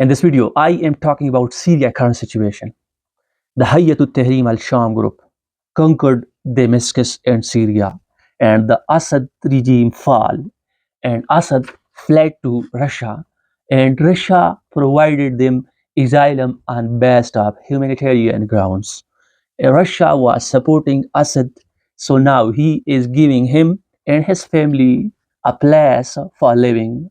In this video, I am talking about Syria current situation. The Hayat Al Sham group conquered Damascus and Syria, and the Assad regime fall, and Assad fled to Russia, and Russia provided them asylum on based of humanitarian grounds. Russia was supporting Assad, so now he is giving him and his family a place for living.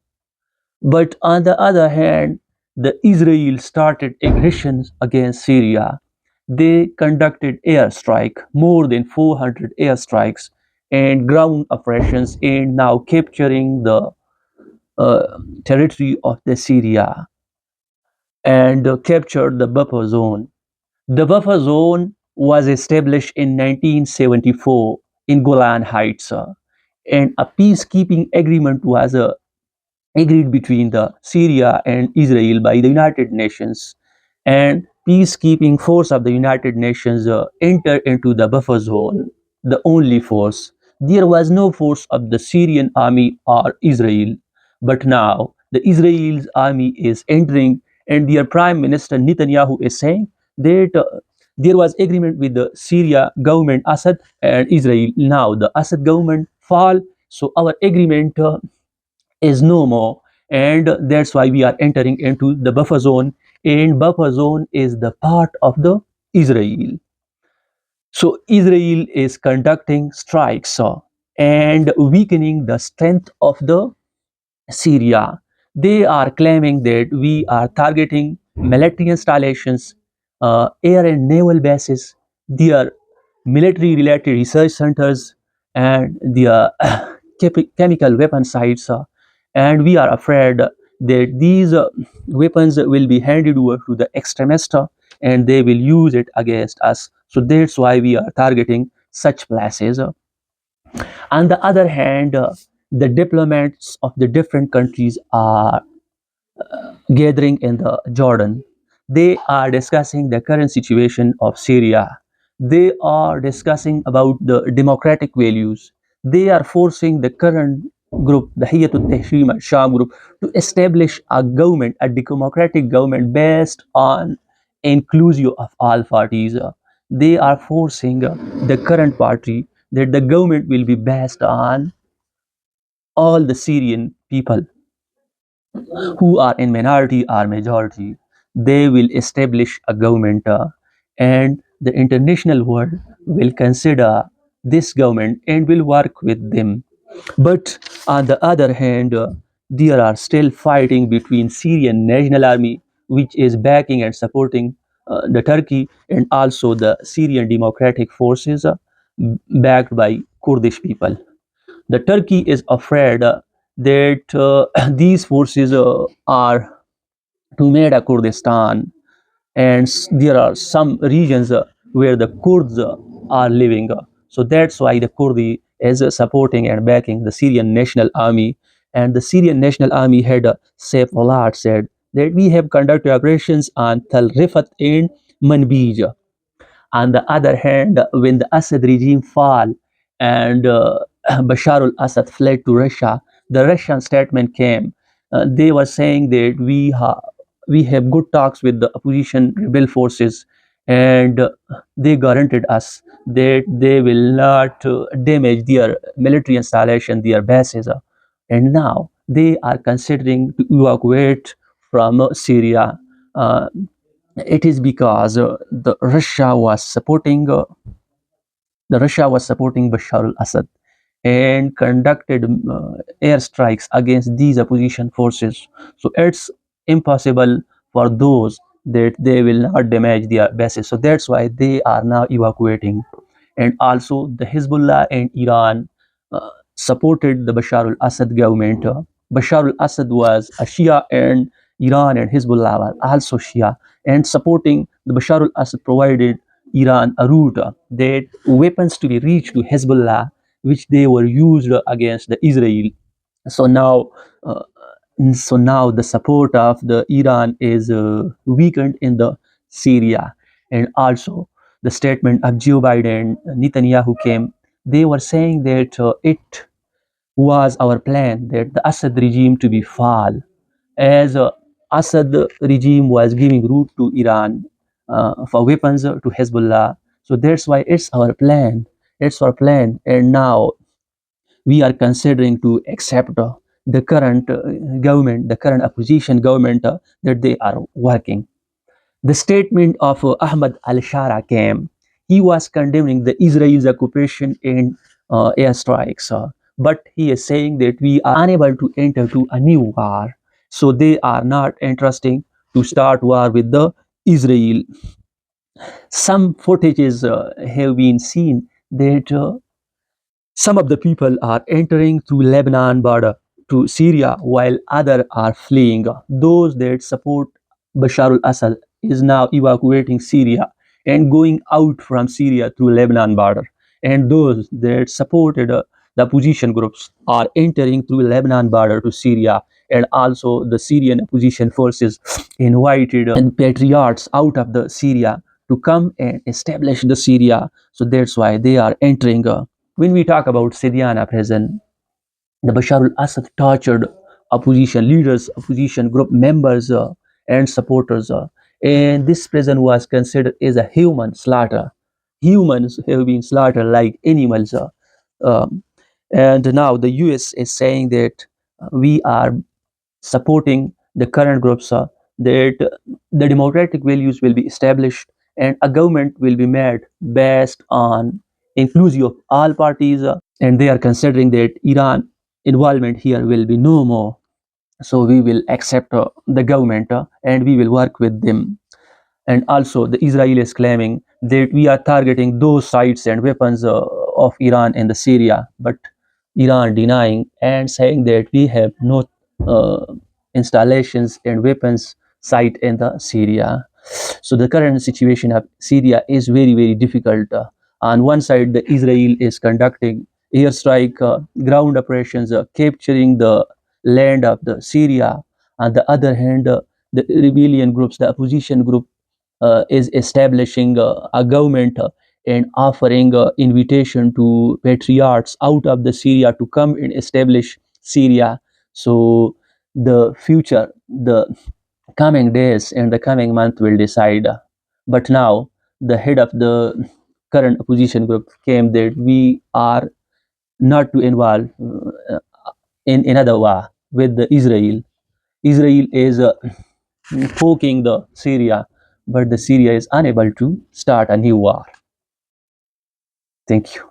But on the other hand, the Israel started aggressions against Syria. They conducted airstrike, more than 400 airstrikes and ground operations, and now capturing the territory of the Syria and captured the buffer zone. The buffer zone was established in 1974 in Golan Heights, and a peacekeeping agreement was agreed between the Syria and Israel by the United Nations, and peacekeeping force of the United Nations entered into the buffer zone, the only force. There was no force of the Syrian army or Israel, but now the Israel's army is entering, and their prime minister Netanyahu is saying that there was agreement with the Syria government, Assad and Israel. Now the Assad government fall, so our agreement is no more, and that's why we are entering into the buffer zone, and buffer zone is the part of the Israel. So Israel is conducting strikes and weakening the strength of the Syria. They are claiming that we are targeting military installations, air and naval bases, their military related research centers, and their chemical weapon sites. And we are afraid that these weapons will be handed over to the extremists and they will use it against us. So that's why we are targeting such places. On the other hand, the diplomats of the different countries are gathering in the Jordan. They are discussing the current situation of Syria. They are discussing about the democratic values. They are forcing the current group, the Hayat al Sham group, to establish a government, a democratic government based on inclusive of all parties. They are forcing the current party that the government will be based on all the Syrian people who are in minority or majority. They will establish a government, and the international world will consider this government and will work with them. But on the other hand, there are still fighting between Syrian National Army, which is backing and supporting the Turkey, and also the Syrian Democratic Forces, backed by Kurdish people. The Turkey is afraid that these forces are to made a Kurdistan, and there are some regions where the Kurds are living. So that's why the Kurdi is supporting and backing the Syrian National Army. And the Syrian National Army head Saif al said that we have conducted operations on Tal Rifat and Manbij. On the other hand, when the Assad regime fell and Bashar al-Assad fled to Russia, the Russian statement came. They were saying that we have good talks with the opposition rebel forces, and they guaranteed us that they will not damage their military installation, their bases. And now they are considering to evacuate from Syria. Uh, it is because the Russia was supporting Bashar al-Assad and conducted airstrikes against these opposition forces. So it's impossible for those that they will not damage their bases. So that's why they are now evacuating. And also the Hezbollah and Iran supported the Bashar al-Assad government. Bashar al-Assad was a Shia, and Iran and Hezbollah was also Shia, and supporting the Bashar al-Assad provided Iran a route that weapons to be reached to Hezbollah, which they were used against the Israel. So now, uh, so now the support of the Iran is weakened in the Syria, and also the statement of Joe Biden, Netanyahu came. They were saying that it was our plan that the Assad regime to be fall as Assad regime was giving route to Iran for weapons to Hezbollah. So that's why it's our plan. It's our plan. And now we are considering to accept the current government, the current opposition government that they are working. The statement of Ahmad Al Shara came. He was condemning the Israel's occupation and airstrikes, but he is saying that we are unable to enter to a new war. So they are not interested to start war with the Israel. Some footages have been seen that some of the people are entering through Lebanon border to Syria while others are fleeing. Those that support Bashar al-Assad is now evacuating Syria and going out from Syria through Lebanon border. And those that supported the opposition groups are entering through Lebanon border to Syria. And also the Syrian opposition forces invited and patriots out of the Syria to come and establish the Syria. So that's why they are entering when we talk about Syriana prison, the Bashar al-Assad tortured opposition leaders, opposition group members, and supporters. And this prison was considered as a human slaughter. Humans have been slaughtered like animals. Um, and now the US is saying that we are supporting the current groups, that the democratic values will be established and a government will be made based on inclusive of all parties, and they are considering that Iran involvement here will be no more. So we will accept the government and we will work with them. And also, the Israel is claiming that we are targeting those sites and weapons of Iran in the Syria, but Iran denying and saying that we have no uh, installations and weapons site in the Syria. So the current situation of Syria is very, very difficult. On one side, the Israel is conducting airstrike, ground operations, capturing the land of the Syria. On the other hand, the rebellion groups, the opposition group, is establishing a government and offering invitation to patriots out of the Syria to come and establish Syria. So the future, the coming days and the coming month will decide. But now the head of the current opposition group came that we are not to involve in another war with the Israel. Israel is poking the Syria, but the Syria is unable to start a new war. Thank you.